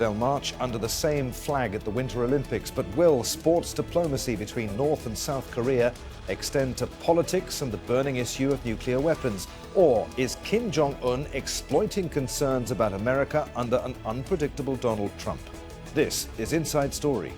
They'll march under the same flag at the Winter Olympics, but will sports diplomacy between North and South Korea extend to politics and the burning issue of nuclear weapons? Or is Kim Jong-un exploiting concerns about America under an unpredictable Donald Trump? This is Inside Story.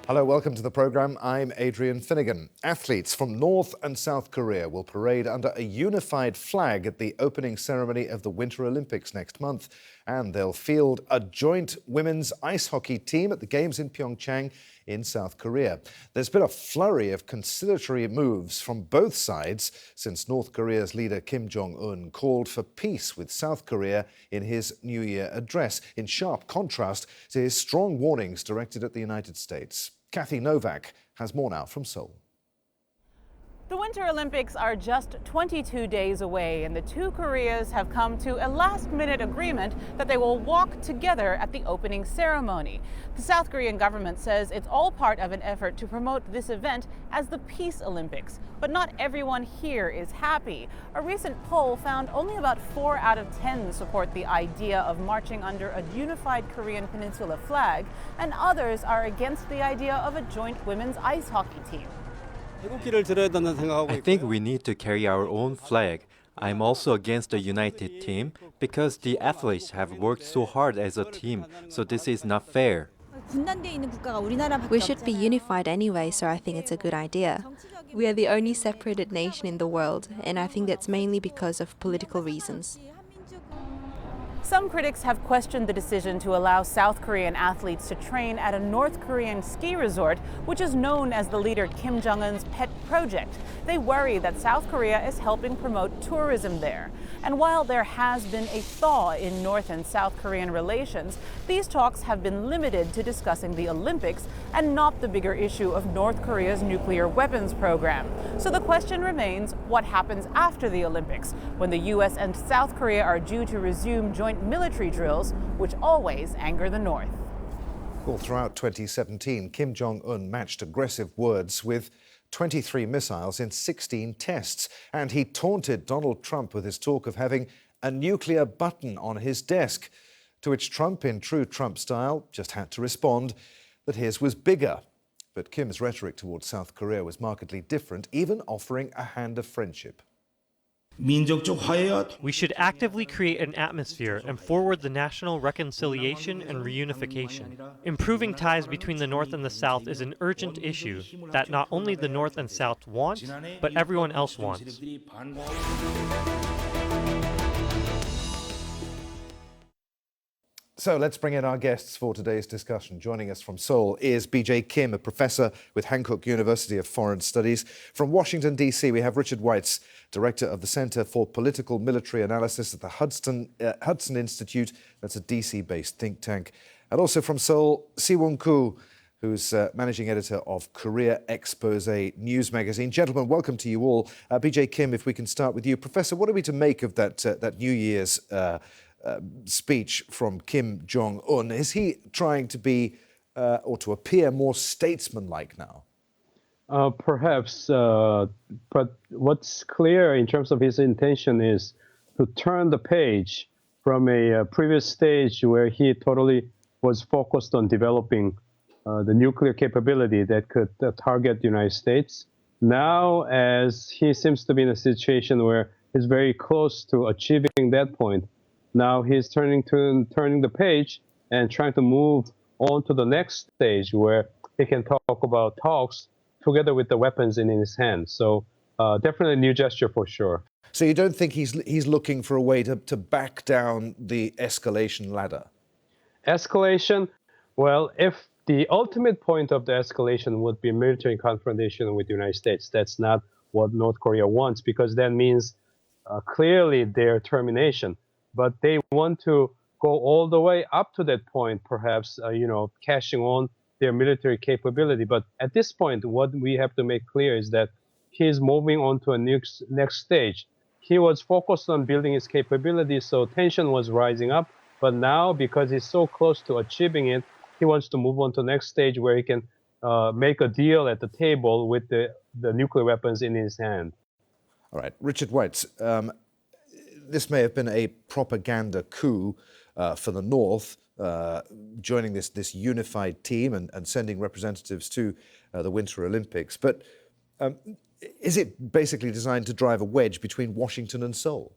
Hello, welcome to the programme. I'm Adrian Finnegan. Athletes from North and South Korea will parade under a unified flag at the opening ceremony of the Winter Olympics next month. And they'll field a joint women's ice hockey team at the Games in Pyeongchang in South Korea. There's been a flurry of conciliatory moves from both sides since North Korea's leader Kim Jong-un called for peace with South Korea in his New Year address, in sharp contrast to his strong warnings directed at the United States. Kathy Novak has more now from Seoul. The Winter Olympics are just 22 days away, and the two Koreas have come to a last-minute agreement that they will walk together at the opening ceremony. The South Korean government says it's all part of an effort to promote this event as the Peace Olympics. But not everyone here is happy. A recent poll found only about 4 out of 10 support the idea of marching under a unified Korean peninsula flag, and others are against the idea of a joint women's ice hockey team. I think we need to carry our own flag. I'm also against the united team because the athletes have worked so hard as a team, so this is not fair. We should be unified anyway, so I think it's a good idea. We are the only separated nation in the world, and I think that's mainly because of political reasons. Some critics have questioned the decision to allow South Korean athletes to train at a North Korean ski resort, which is known as the leader Kim Jong-un's pet project. They worry that South Korea is helping promote tourism there. And while there has been a thaw in North and South Korean relations, these talks have been limited to discussing the Olympics and not the bigger issue of North Korea's nuclear weapons program. So the question remains, what happens after the Olympics, when the U.S. and South Korea are due to resume joint military drills, which always anger the North. Well, throughout 2017, Kim Jong-un matched aggressive words with 23 missiles in 16 tests. And he taunted Donald Trump with his talk of having a nuclear button on his desk, to which Trump, in true Trump style, just had to respond that his was bigger. But Kim's rhetoric towards South Korea was markedly different, even offering a hand of friendship. We should actively create an atmosphere and forward the national reconciliation and reunification. Improving ties between the North and the South is an urgent issue that not only the North and South want, but everyone else wants. So let's bring in our guests for today's discussion. Joining us from Seoul is B.J. Kim, a professor with Hankook University of Foreign Studies. From Washington, D.C., we have Richard Weitz, director of the Center for Political Military Analysis at the Hudson Institute. That's a D.C.-based think tank. And also from Seoul, Si-Woong Koo, who's managing editor of Korea Expose news magazine. Gentlemen, welcome to you all. B.J. Kim, if we can start with you. Professor, what are we to make of that New Year's speech from Kim Jong-un? Is he trying to be or to appear more statesmanlike now? Perhaps, but what's clear in terms of his intention is to turn the page from a previous stage where he totally was focused on developing the nuclear capability that could target the United States. Now, as he seems to be in a situation where he's very close to achieving that point, now he's turning the page and trying to move on to the next stage where he can talk about talks together with the weapons in his hands. So definitely a new gesture for sure. So you don't think he's looking for a way to back down the escalation ladder? Escalation? Well, if the ultimate point of the escalation would be military confrontation with the United States, that's not what North Korea wants, because that means clearly their termination. But they want to go all the way up to that point, perhaps, cashing on their military capability. But at this point, what we have to make clear is that he's moving on to a next stage. He was focused on building his capability, so tension was rising up. But now, because he's so close to achieving it, he wants to move on to the next stage where he can make a deal at the table with the nuclear weapons in his hand. All right, Richard Weitz, this may have been a propaganda coup for the North, joining this unified team and sending representatives to the Winter Olympics. But is it basically designed to drive a wedge between Washington and Seoul?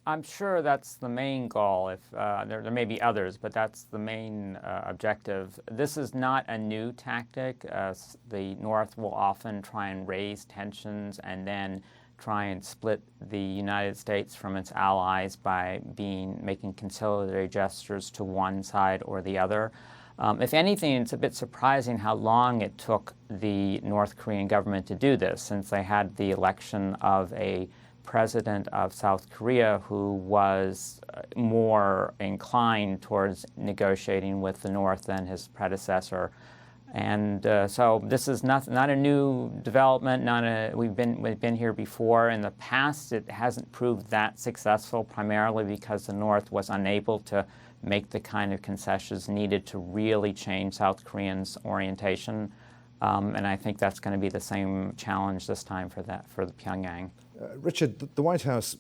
I'm sure that's the main goal. If there may be others, but that's the main objective. This is not a new tactic. The North will often try and raise tensions and then try and split the United States from its allies by making conciliatory gestures to one side or the other. If anything, it's a bit surprising how long it took the North Korean government to do this, since they had the election of a president of South Korea who was more inclined towards negotiating with the North than his predecessor. And so this is not a new development. We've been here before. In the past, it hasn't proved that successful, primarily because the North was unable to make the kind of concessions needed to really change South Koreans' orientation. And I think that's going to be the same challenge this time for the Pyongyang. Richard, the White House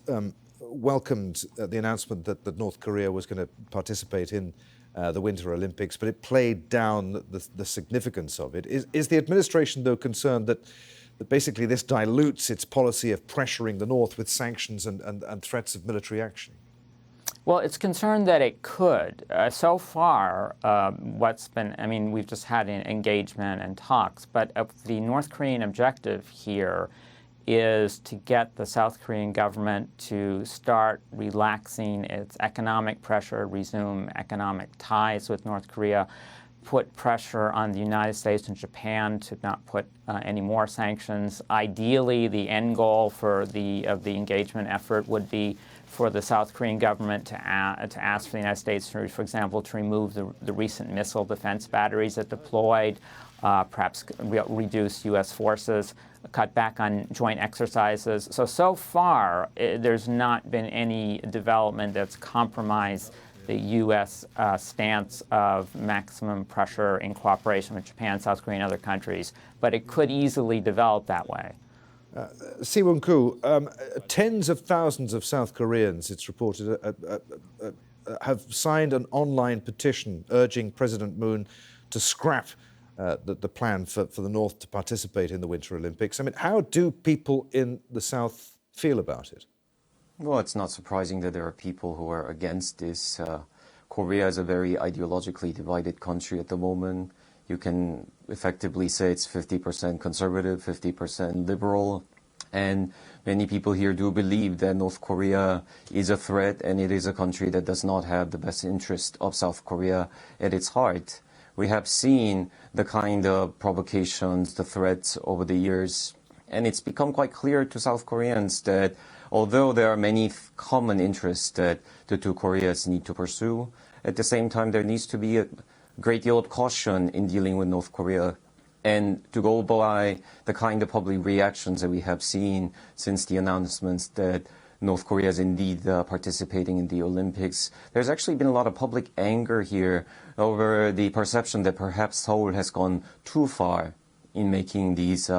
welcomed the announcement that North Korea was going to participate in the Winter Olympics, but it played down the significance of it. Is the administration, though, concerned that basically this dilutes its policy of pressuring the North with sanctions and threats of military action? Well, it's concerned that it could. So far, we've just had an engagement and talks, but the North Korean objective here is to get the South Korean government to start relaxing its economic pressure, resume economic ties with North Korea, put pressure on the United States and Japan to not put any more sanctions. Ideally, the end goal of the engagement effort would be for the South Korean government to ask for the United States, for example, to remove the recent missile defense batteries it deployed, perhaps reduce U.S. forces, cut back on joint exercises. So far, there's not been any development that's compromised the U.S. Stance of maximum pressure in cooperation with Japan, South Korea, and other countries. But it could easily develop that way. Si-Woon Koo, tens of thousands of South Koreans, it's reported, have signed an online petition urging President Moon to scrap the plan for the North to participate in the Winter Olympics. I mean, how do people in the South feel about it? Well, it's not surprising that there are people who are against this. Korea is a very ideologically divided country at the moment. You can effectively say it's 50% conservative, 50% liberal. And many people here do believe that North Korea is a threat, and it is a country that does not have the best interest of South Korea at its heart. We have seen the kind of provocations, the threats over the years, and it's become quite clear to South Koreans that although there are many common interests that the two Koreas need to pursue, at the same time there needs to be a great deal of caution in dealing with North Korea. And to go by the kind of public reactions that we have seen since the announcements that North Korea is indeed participating in the Olympics, there's actually been a lot of public anger here over the perception that perhaps Seoul has gone too far in making these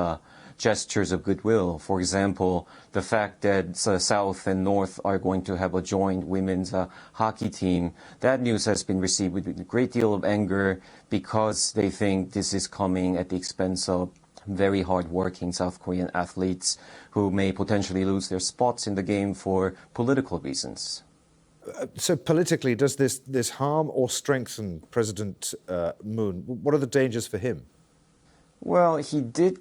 gestures of goodwill. For example, the fact that South and North are going to have a joint women's hockey team, that news has been received with a great deal of anger because they think this is coming at the expense of very hard-working South Korean athletes who may potentially lose their spots in the game for political reasons. So politically, does this harm or strengthen President Moon? What are the dangers for him? Well, he did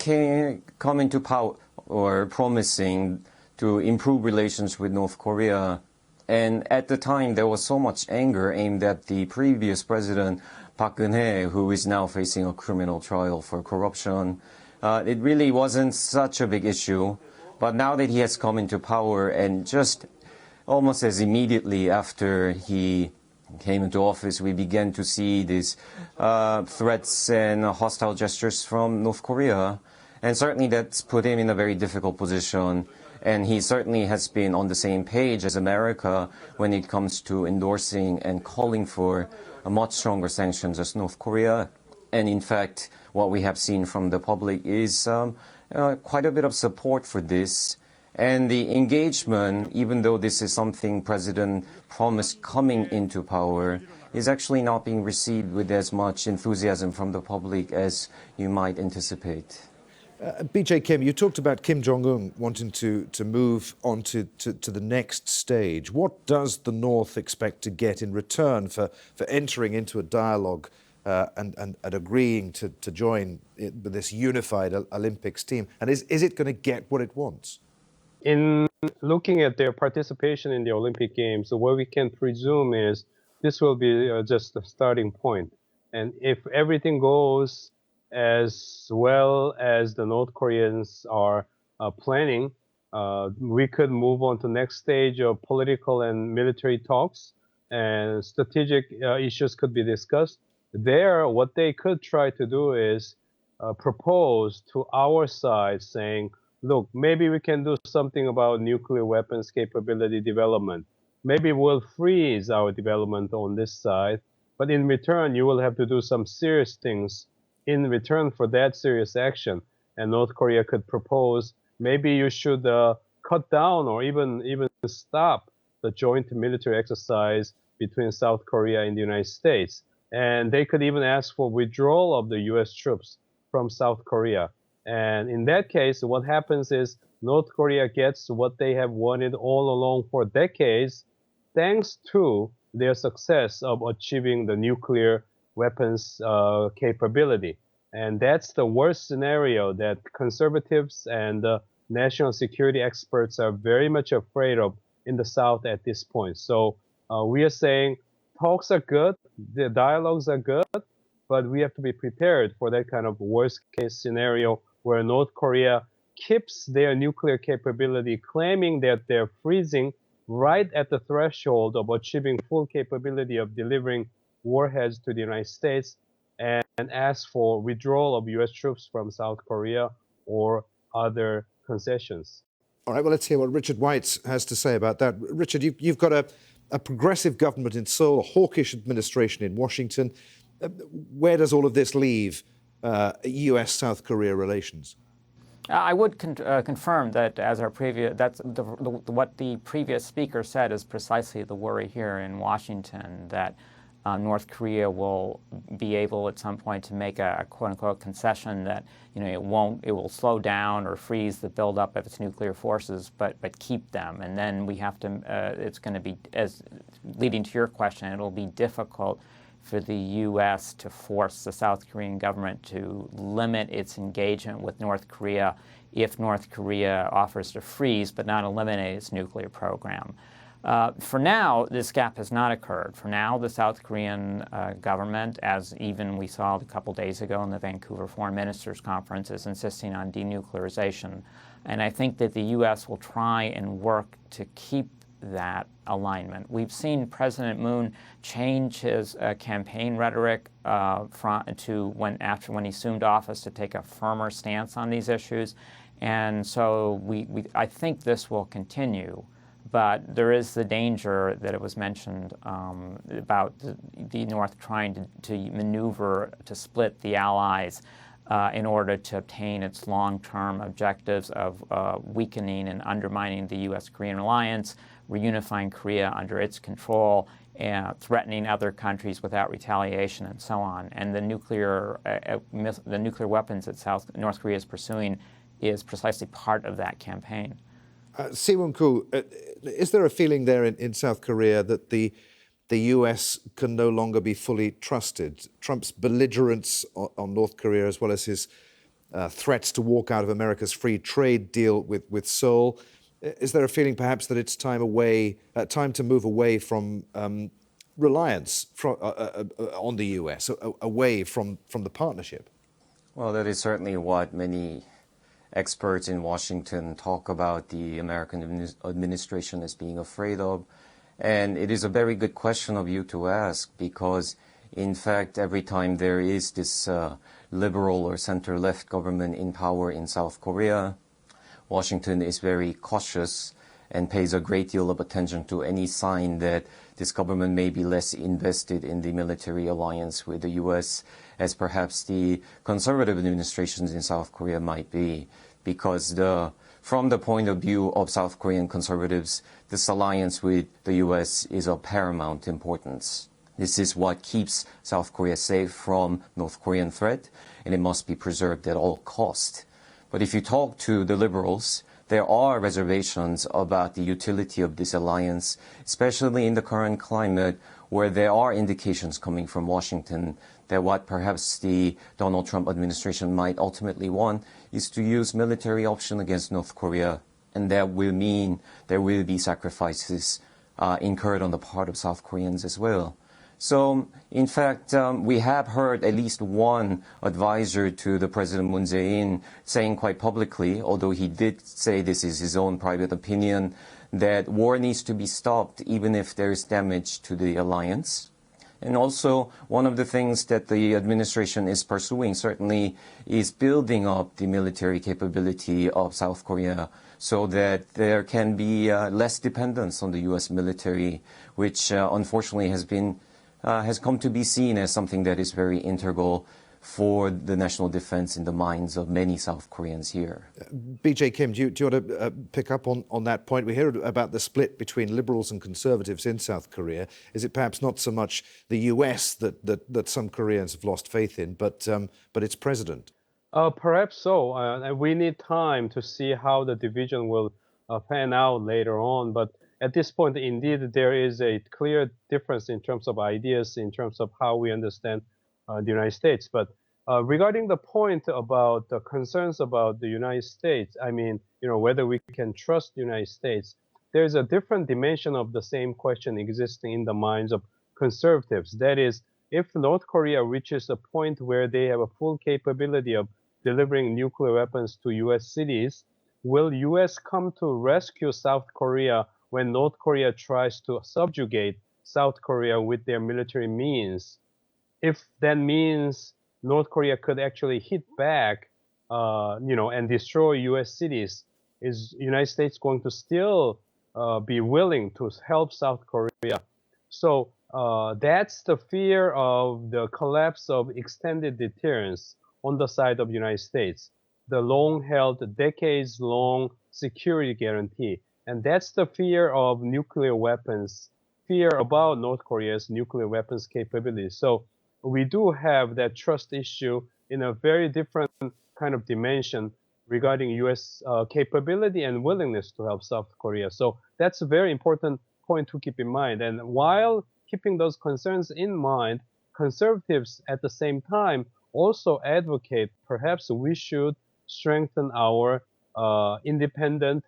come into power or promising to improve relations with North Korea. And at the time, there was so much anger aimed at the previous president, Park Geun-hye, who is now facing a criminal trial for corruption. It really wasn't such a big issue. But now that he has come into power, and just almost as immediately after he came into office, we began to see these threats and hostile gestures from North Korea. And certainly that's put him in a very difficult position. And he certainly has been on the same page as America when it comes to endorsing and calling for a much stronger sanctions as North Korea. And in fact, what we have seen from the public is quite a bit of support for this. And the engagement, even though this is something President promised coming into power, is actually not being received with as much enthusiasm from the public as you might anticipate. BJ Kim, you talked about Kim Jong-un wanting to move on to the next stage. What does the North expect to get in return for entering into a dialogue and agreeing to join this unified Olympics team? And is it going to get what it wants? In looking at their participation in the Olympic Games, what we can presume is this will be just the starting point. And if everything goes as well as the North Koreans are planning, we could move on to the next stage of political and military talks, and strategic issues could be discussed. There, what they could try to do is propose to our side saying, look, maybe we can do something about nuclear weapons capability development. Maybe we'll freeze our development on this side, but in return, you will have to do some serious things in return for that serious action. And North Korea could propose, maybe you should cut down or even stop the joint military exercise between South Korea and the United States. And they could even ask for withdrawal of the US troops from South Korea. And in that case, what happens is North Korea gets what they have wanted all along for decades, thanks to their success of achieving the nuclear weapons capability. And that's the worst scenario that conservatives and national security experts are very much afraid of in the South at this point. So we are saying talks are good, the dialogues are good, but we have to be prepared for that kind of worst case scenario where North Korea keeps their nuclear capability, claiming that they're freezing right at the threshold of achieving full capability of delivering warheads to the United States, and ask for withdrawal of US troops from South Korea or other concessions. All right, well, let's hear what Richard Weitz has to say about that. Richard, you've got a progressive government in Seoul, a hawkish administration in Washington. Where does all of this leave US-South Korea relations? I would confirm that as our previous, what the previous speaker said is precisely the worry here in Washington, that North Korea will be able at some point to make a quote-unquote concession that it will slow down or freeze the buildup of its nuclear forces, but keep them. And then we have to. It's going to be, as leading to your question, it'll be difficult for the U.S. to force the South Korean government to limit its engagement with North Korea if North Korea offers to freeze but not eliminate its nuclear program. For now, this gap has not occurred. For now, the South Korean government, as even we saw a couple days ago in the Vancouver Foreign Ministers Conference, is insisting on denuclearization. And I think that the U.S. will try and work to keep that alignment. We've seen President Moon change his campaign rhetoric when he assumed office to take a firmer stance on these issues. And so I think this will continue. But there is the danger that it was mentioned about the North trying to maneuver to split the allies in order to obtain its long-term objectives of weakening and undermining the U.S.-Korean alliance, reunifying Korea under its control, and threatening other countries without retaliation, and so on. And the nuclear weapons that North Korea is pursuing is precisely part of that campaign. Siwon-Koo, is there a feeling there in South Korea that the US can no longer be fully trusted? Trump's belligerence on North Korea, as well as his threats to walk out of America's free trade deal with Seoul, is there a feeling perhaps that it's time to move away from reliance on the US, away from the partnership? Well, that is certainly what many experts in Washington talk about the American administration as being afraid of. And it is a very good question of you to ask, because in fact, every time there is this liberal or center-left government in power in South Korea, Washington is very cautious and pays a great deal of attention to any sign that this government may be less invested in the military alliance with the U.S. as perhaps the conservative administrations in South Korea might be. Because from the point of view of South Korean conservatives, this alliance with the U.S. is of paramount importance. This is what keeps South Korea safe from North Korean threat, and it must be preserved at all cost. But if you talk to the liberals, there are reservations about the utility of this alliance, especially in the current climate where there are indications coming from Washington that what perhaps the Donald Trump administration might ultimately want is to use military option against North Korea. And that will mean there will be sacrifices incurred on the part of South Koreans as well. So, in fact, we have heard at least one advisor to the President Moon Jae-in saying quite publicly, although he did say this is his own private opinion, that war needs to be stopped even if there is damage to the alliance. And also, one of the things that the administration is pursuing certainly is building up the military capability of South Korea so that there can be less dependence on the U.S. military, which unfortunately has come to be seen as something that is very integral for the national defense in the minds of many South Koreans here. BJ Kim, do you want to pick up on that point? We hear about the split between liberals and conservatives in South Korea. Is it perhaps not so much the US that some Koreans have lost faith in, but its president? Perhaps so. And we need time to see how the division will pan out later on. But at this point, indeed, there is a clear difference in terms of ideas, in terms of how we understand the United States. But regarding the point about the concerns about the United States, I mean, whether we can trust the United States, there's a different dimension of the same question existing in the minds of conservatives. That is, if North Korea reaches a point where they have a full capability of delivering nuclear weapons to U.S. cities, will U.S. come to rescue South Korea when North Korea tries to subjugate South Korea with their military means? If that means North Korea could actually hit back, and destroy U.S. cities, is United States going to still be willing to help South Korea? So that's the fear of the collapse of extended deterrence on the side of the United States, the long-held, decades-long security guarantee. And that's the fear of nuclear weapons, fear about North Korea's nuclear weapons capabilities. So we do have that trust issue in a very different kind of dimension regarding U.S. Capability and willingness to help South Korea. So that's a very important point to keep in mind. And while keeping those concerns in mind, conservatives at the same time also advocate perhaps we should strengthen our independent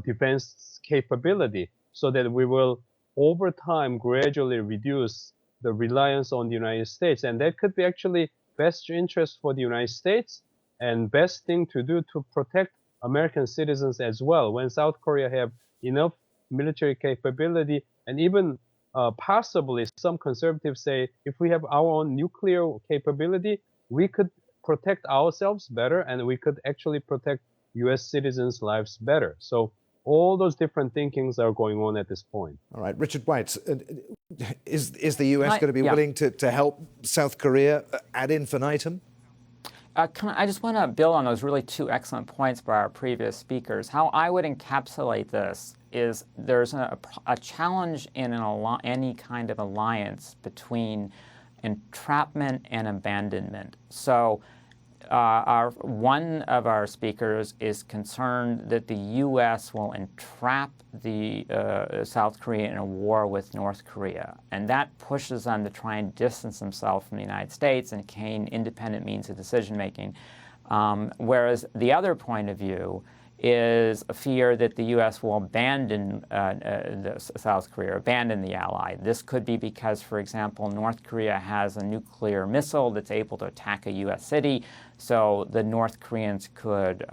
defense capability so that we will, over time, gradually reduce the reliance on the United States. And that could be actually best interest for the United States and best thing to do to protect American citizens as well. When South Korea have enough military capability, and even possibly some conservatives say, if we have our own nuclear capability, we could protect ourselves better and we could actually protect U.S. citizens' lives better. So all those different thinkings are going on at this point. All right, Richard White, is the US going to be willing to help South Korea ad infinitum? I just want to build on those really two excellent points by our previous speakers. How I would encapsulate this is there's a challenge in any kind of alliance between entrapment and abandonment. So one of our speakers is concerned that the U.S. will entrap the South Korea in a war with North Korea, and that pushes them to try and distance themselves from the United States and gain independent means of decision-making. Whereas the other point of view is a fear that the U.S. will abandon South Korea, abandon the ally. This could be because, for example, North Korea has a nuclear missile that's able to attack a U.S. city, so the North Koreans could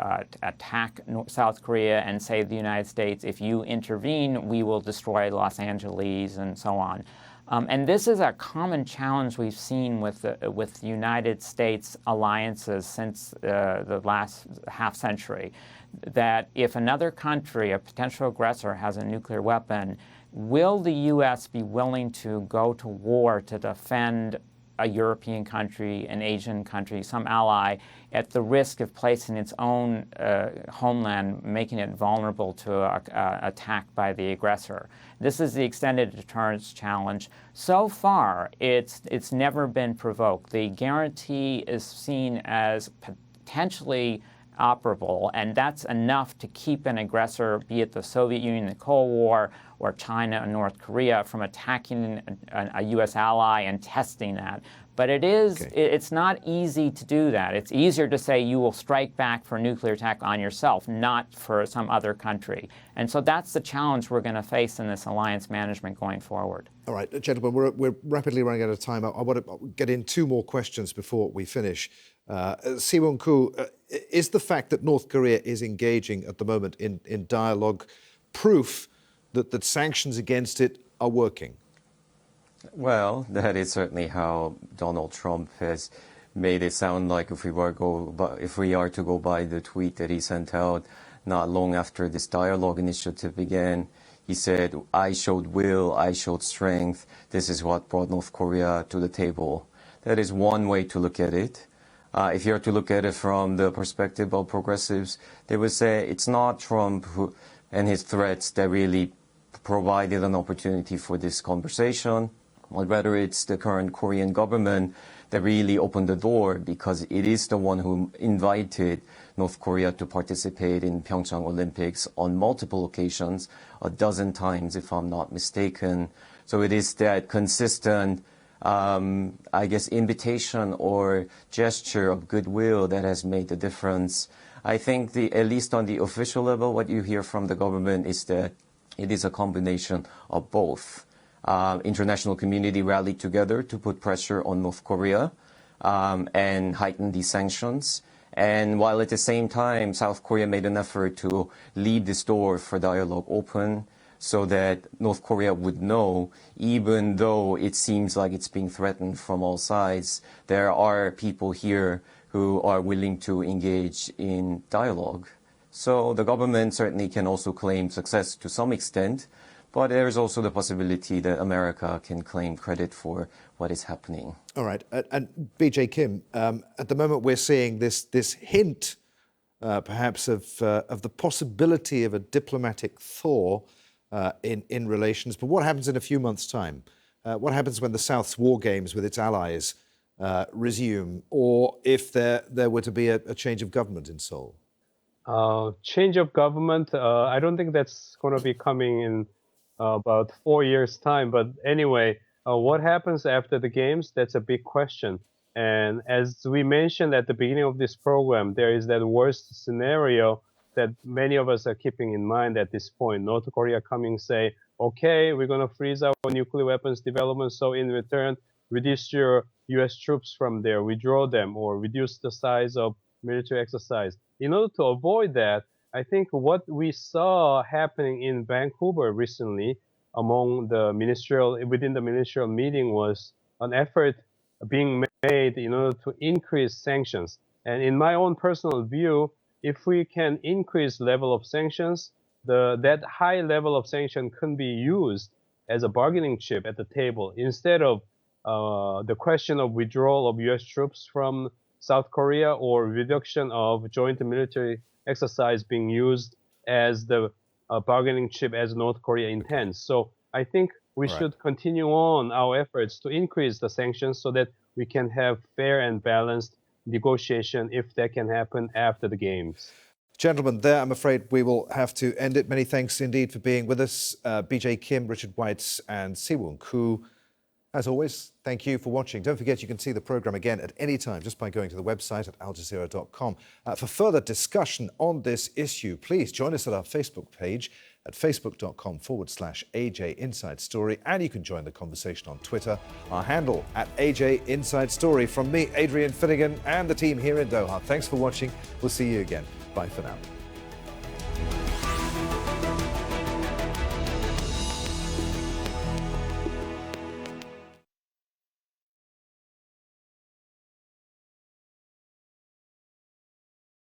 attack South Korea and say to the United States, if you intervene, we will destroy Los Angeles and so on. And this is a common challenge we've seen with the United States alliances since the last half century, that if another country, a potential aggressor, has a nuclear weapon, will the U.S. be willing to go to war to defend a European country, an Asian country, some ally, at the risk of placing its own homeland, making it vulnerable to attack by the aggressor? This is the extended deterrence challenge. So far, it's never been provoked. The guarantee is seen as potentially operable, and that's enough to keep an aggressor, be it the Soviet Union, the Cold War, or China and North Korea, from attacking a U.S. ally and testing that. But it's not easy to do that. It's easier to say you will strike back for a nuclear attack on yourself, not for some other country. And so that's the challenge we're going to face in this alliance management going forward. All right, gentlemen, we're rapidly running out of time. I want to get in two more questions before we finish. Siwon Koo, is the fact that North Korea is engaging at the moment in dialogue proof that sanctions against it are working? Well, that is certainly how Donald Trump has made it sound like, if we are to go by the tweet that he sent out not long after this dialogue initiative began. He said, "I showed will, I showed strength. This is what brought North Korea to the table." That is one way to look at it. If you are to look at it from the perspective of progressives, they would say it's not Trump and his threats that really provided an opportunity for this conversation, or rather it's the current Korean government that really opened the door, because it is the one who invited North Korea to participate in Pyeongchang Olympics on multiple occasions, 12 times if I'm not mistaken. So it is that consistent, invitation or gesture of goodwill that has made the difference. I think at least on the official level, what you hear from the government is that it is a combination of both. International community rallied together to put pressure on North Korea and heighten these sanctions. And while at the same time, South Korea made an effort to leave this door for dialogue open so that North Korea would know, even though it seems like it's being threatened from all sides, there are people here who are willing to engage in dialogue. So the government certainly can also claim success to some extent, but there is also the possibility that America can claim credit for what is happening. All right. And BJ Kim, at the moment we're seeing this hint, perhaps, of the possibility of a diplomatic thaw in relations. But what happens in a few months' time? What happens when the South's war games with its allies resume, or if there were to be a change of government in Seoul? Change of government, I don't think that's going to be coming in about 4 years' time. But anyway, what happens after the games, that's a big question. And as we mentioned at the beginning of this program, there is that worst scenario that many of us are keeping in mind at this point. North Korea coming say, okay, we're going to freeze our nuclear weapons development, so in return, reduce your U.S. troops from there, withdraw them, or reduce the size of military exercise. In order to avoid that, I think what we saw happening in Vancouver recently within the ministerial meeting was an effort being made in order to increase sanctions. And in my own personal view, if we can increase level of sanctions, that high level of sanction can be used as a bargaining chip at the table, instead of the question of withdrawal of U.S. troops from South Korea or reduction of joint military exercise being used as the bargaining chip as North Korea intends. So I think we should continue on our efforts to increase the sanctions so that we can have fair and balanced negotiation, if that can happen after the games. Gentlemen, there I'm afraid we will have to end it. Many thanks indeed for being with us. BJ Kim, Richard Weitz and Siwon Koo. As always, thank you for watching. Don't forget you can see the programme again at any time just by going to the website at aljazeera.com. For further discussion on this issue, please join us at our Facebook page at facebook.com/AJ Inside Story, and you can join the conversation on Twitter. Our handle at AJ Inside Story. From me, Adrian Finnegan, and the team here in Doha. Thanks for watching. We'll see you again. Bye for now.